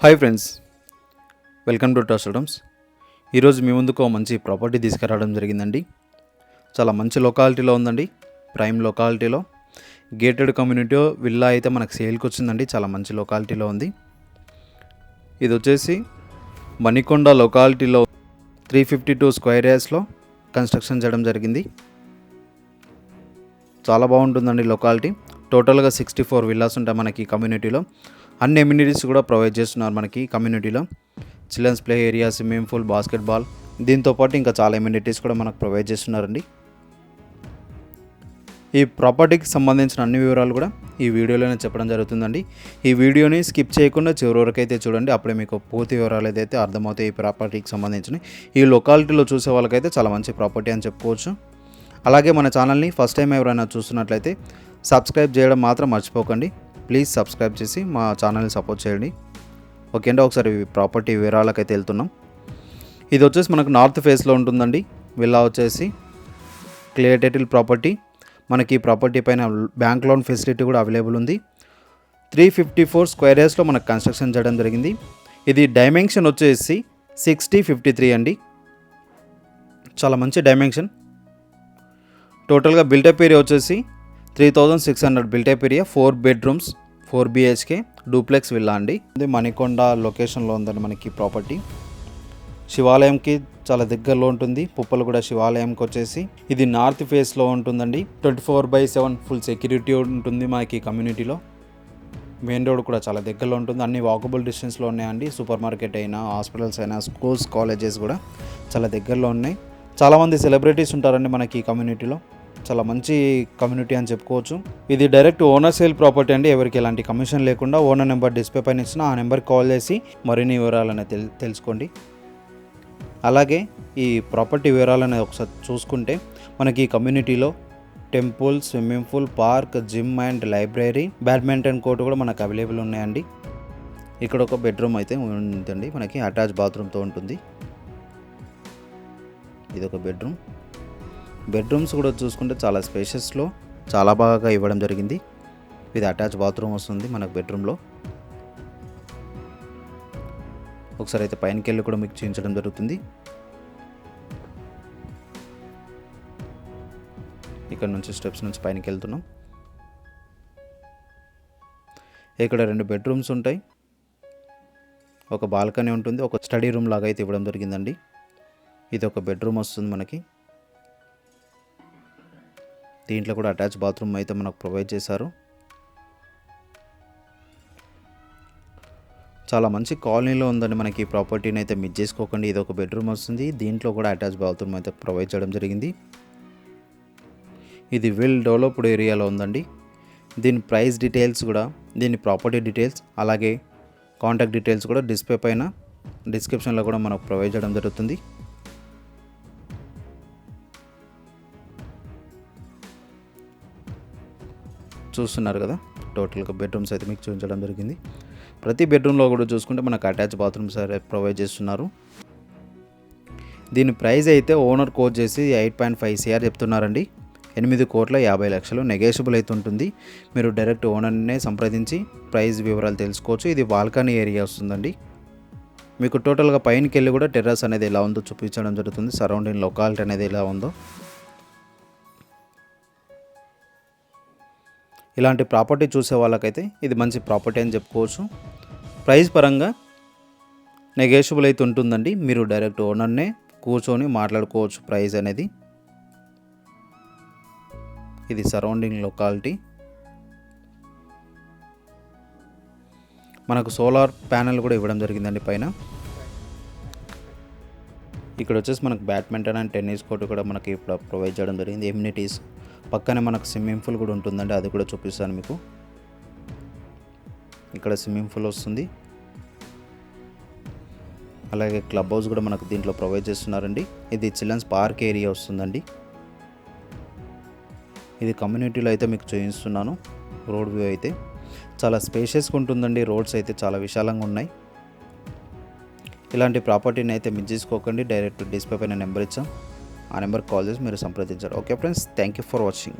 Hi friends, welcome to టోస్టల్డమ్స్. ఈరోజు మీ ముందుకు మంచి ప్రాపర్టీ తీసుకురావడం జరిగిందండి. చాలా మంచి లొకాలిటీలో ఉందండి. ప్రైమ్ లొకాలిటీలో గేటెడ్ కమ్యూనిటీ విల్లా అయితే మనకు సేల్కి వచ్చిందండి. చాలా మంచి లొకాలిటీలో ఉంది. ఇది వచ్చేసి మణికొండ లొకాలిటీలో 352 స్క్వేర్ యార్డ్స్లో కన్స్ట్రక్షన్ చేయడం జరిగింది. చాలా బాగుంటుందండి లొకాలిటీ. టోటల్గా 64 విల్లాస్ ఉంటాయి మనకి కమ్యూనిటీలో. అన్ని ఎమ్యూనిటీస్ కూడా ప్రొవైడ్ చేస్తున్నారు మనకి కమ్యూనిటీలో. Children's play area, swimming pool, basketball, దీంతోపాటు ఇంకా చాలా ఎమ్యూనిటీస్ కూడా మనకు ప్రొవైడ్ చేస్తున్నారండి. ఈ ప్రాపర్టీకి సంబంధించిన అన్ని వివరాలు కూడా ఈ వీడియోలోనే చెప్పడం జరుగుతుందండి. ఈ వీడియోని స్కిప్ చేయకుండా చివరి వరకు అయితే చూడండి. అప్పుడే మీకు పూర్తి వివరాలు ఏదైతే అర్థమవుతాయి ఈ ప్రాపర్టీకి సంబంధించిన. ఈ లొకాలిటీలో చూసే వాళ్ళకైతే చాలా మంచి ప్రాపర్టీ అని చెప్పుకోవచ్చు. అలాగే మన ఛానల్ని ఫస్ట్ టైం ఎవరైనా చూస్తున్నట్లయితే సబ్స్క్రైబ్ చేయడం మాత్రం మర్చిపోకండి. ప్లీజ్ సబ్స్క్రైబ్ చేసి మా ఛానల్ని సపోర్ట్ చేయండి. ఓకే అండి, ఒకసారి ప్రాపర్టీ వివరాలకైతే వెళ్తున్నాం. ఇది వచ్చేసి మనకు నార్త్ ఫేస్లో ఉంటుందండి. విల్లా వచ్చేసి క్లియర్ టైటిల్ ప్రాపర్టీ. మనకి ఈ ప్రాపర్టీ పైన బ్యాంక్ లోన్ ఫెసిలిటీ కూడా అవైలబుల్ ఉంది. 354 స్క్వేర్ యార్డ్స్లో మనకు కన్స్ట్రక్షన్ చేయడం జరిగింది. ఇది డైమెన్షన్ వచ్చేసి 60:53 అండి. చాలా మంచి డైమెన్షన్. టోటల్గా బిల్టప్ ఏరియా వచ్చేసి 3600 built-up area, 4 bedrooms, 4 BHK duplex villa అండి. ఇది మణికొండ లొకేషన్లో ఉందండి మనకి ప్రాపర్టీ. శివాలయంకి చాలా దగ్గరలో ఉంటుంది. పుప్పలు కూడా శివాలయంకి వచ్చేసి ఇది నార్త్ ఫేస్లో ఉంటుందండి. 24/7 ఫుల్ సెక్యూరిటీ ఉంటుంది మనకి కమ్యూనిటీలో. మెయిన్ రోడ్ కూడా చాలా దగ్గరలో ఉంటుంది. అన్ని వాకబుల్ డిస్టెన్స్లో ఉన్నాయండి. సూపర్ మార్కెట్ అయినా, హాస్పిటల్స్ అయినా, స్కూల్స్, కాలేజెస్ కూడా చాలా దగ్గరలో ఉన్నాయి. చాలామంది సెలబ్రిటీస్ ఉంటారండి మనకి ఈ కమ్యూనిటీలో. చాలా మంచి కమ్యూనిటీ అని చెప్పుకోవచ్చు. ఇది డైరెక్ట్ ఓనర్ సేల్ ప్రాపర్టీ అండి. ఎవరికి ఎలాంటి కమిషన్ లేకుండా ఓనర్ నెంబర్ డిస్ప్లే పైన ఇచ్చిన ఆ నెంబర్కి కాల్ చేసి మరిన్ని వివరాలను తెలుసుకోండి. అలాగే ఈ ప్రాపర్టీ వివరాలను ఒకసారి చూసుకుంటే మనకి ఈ కమ్యూనిటీలో temple, swimming pool, park, gym and library, badminton court కూడా మనకు అవైలబుల్ ఉన్నాయండి. ఇక్కడ ఒక బెడ్రూమ్ అయితే ఉందండి మనకి, అటాచ్ బాత్రూమ్తో ఉంటుంది. ఇది ఒక బెడ్రూమ్. బెడ్రూమ్స్ కూడా చూసుకుంటే చాలా స్పేషియస్లో చాలా బాగా ఇవ్వడం జరిగింది. ఇది అటాచ్ బాత్రూమ్ వస్తుంది మనకు బెడ్రూమ్లో. ఒకసారి అయితే పైనకి వెళ్ళి కూడా మీకు చూపించడం జరుగుతుంది. ఇక్కడ నుంచి స్టెప్స్ నుంచి పైనకి వెళ్తున్నాం. ఇక్కడ 2 బెడ్రూమ్స్ ఉంటాయి. ఒక బాల్కనీ ఉంటుంది. ఒక స్టడీ రూమ్ లాగా అయితే ఇవ్వడం జరిగిందండి. ఇది ఒక బెడ్రూమ్ వస్తుంది మనకి. దీంట్లో కూడా అటాచ్ బాత్రూమ్ అయితే మనకు ప్రొవైడ్ చేశారు. చాలా మంచి కాలనీలో ఉందండి మనకి ఈ ప్రాపర్టీని అయితే మిస్ చేసుకోకండి. ఇది ఒక బెడ్రూమ్ వస్తుంది. దీంట్లో కూడా అటాచ్ బాత్రూమ్ అయితే ప్రొవైడ్ చేయడం జరిగింది. ఇది వెల్ డెవలప్డ్ ఏరియాలో ఉందండి. దీని ప్రైస్ డీటెయిల్స్ కూడా, దీని ప్రాపర్టీ డీటెయిల్స్, అలాగే కాంటాక్ట్ డీటెయిల్స్ కూడా డిస్ప్లే పైన డిస్క్రిప్షన్లో కూడా మనకు ప్రొవైడ్ చేయడం జరుగుతుంది. చూస్తున్నారు కదా, టోటల్గా బెడ్రూమ్స్ అయితే మీకు చూపించడం జరిగింది. ప్రతి బెడ్రూమ్లో కూడా చూసుకుంటే మనకు అటాచ్ బాత్రూమ్స్ ప్రొవైడ్ చేస్తున్నారు. దీని ప్రైస్ అయితే ఓనర్ కోట్ చేసి 8.5 CR చెప్తున్నారండి. 8,50,00,000 నెగోషియబుల్ అయితే ఉంటుంది. మీరు డైరెక్ట్ ఓనర్నే సంప్రదించి ప్రైస్ వివరాలు తెలుసుకోవచ్చు. ఇది బాల్కనీ ఏరియా వస్తుందండి. మీకు టోటల్గా పైనకి వెళ్ళి కూడా టెర్రస్ అనేది ఎలా ఉందో చూపించడం జరుగుతుంది. సరౌండింగ్ లొకాలిటీ అనేది ఎలా ఉందో. ఇలాంటి ప్రాపర్టీ చూసే వాళ్ళకైతే ఇది మంచి ప్రాపర్టీ అని చెప్పుకోవచ్చు. ప్రైస్ పరంగా నెగోషియబుల్ అయితే ఉంటుందండి. మీరు డైరెక్ట్ ఓనర్నే కూర్చొని మాట్లాడుకోవచ్చు ప్రైస్ అనేది. ఇది సరౌండింగ్ లొకాలిటీ. మనకు సోలార్ ప్యానెల్ కూడా ఇవ్వడం జరిగిందండి పైన. ఇక్కడ వచ్చేసి మనకు బ్యాడ్మింటన్ అండ్ టెన్నిస్ కోర్టు కూడా మనకి ఇప్పుడు ప్రొవైడ్ చేయడం జరిగింది. ఎమ్యూనిటీస్ పక్కనే మనకు స్విమ్మింగ్ పూల్ కూడా ఉంటుందండి. అది కూడా చూపిస్తాను మీకు. ఇక్కడ స్విమ్మింగ్ పూల్ వస్తుంది. అలాగే క్లబ్ హౌస్ కూడా మనకు దీంట్లో ప్రొవైడ్ చేస్తున్నారండి. ఇది చిల్డ్రన్స్ పార్క్ ఏరియా వస్తుందండి. ఇది కమ్యూనిటీలో అయితే మీకు చూపిస్తున్నాను. రోడ్ వ్యూ అయితే చాలా స్పేషియస్గా ఉంటుందండి. రోడ్స్ అయితే చాలా విశాలంగా ఉన్నాయి. ఇలాంటి ప్రాపర్టీని అయితే మిస్ చేసుకోకండి. డైరెక్ట్ డిస్ప్లే పైన నెంబర్ ఇచ్చాం, ఆ నెంబర్కి కాల్ చేసి మీరు సంప్రదించారు. Okay friends, thank you for watching.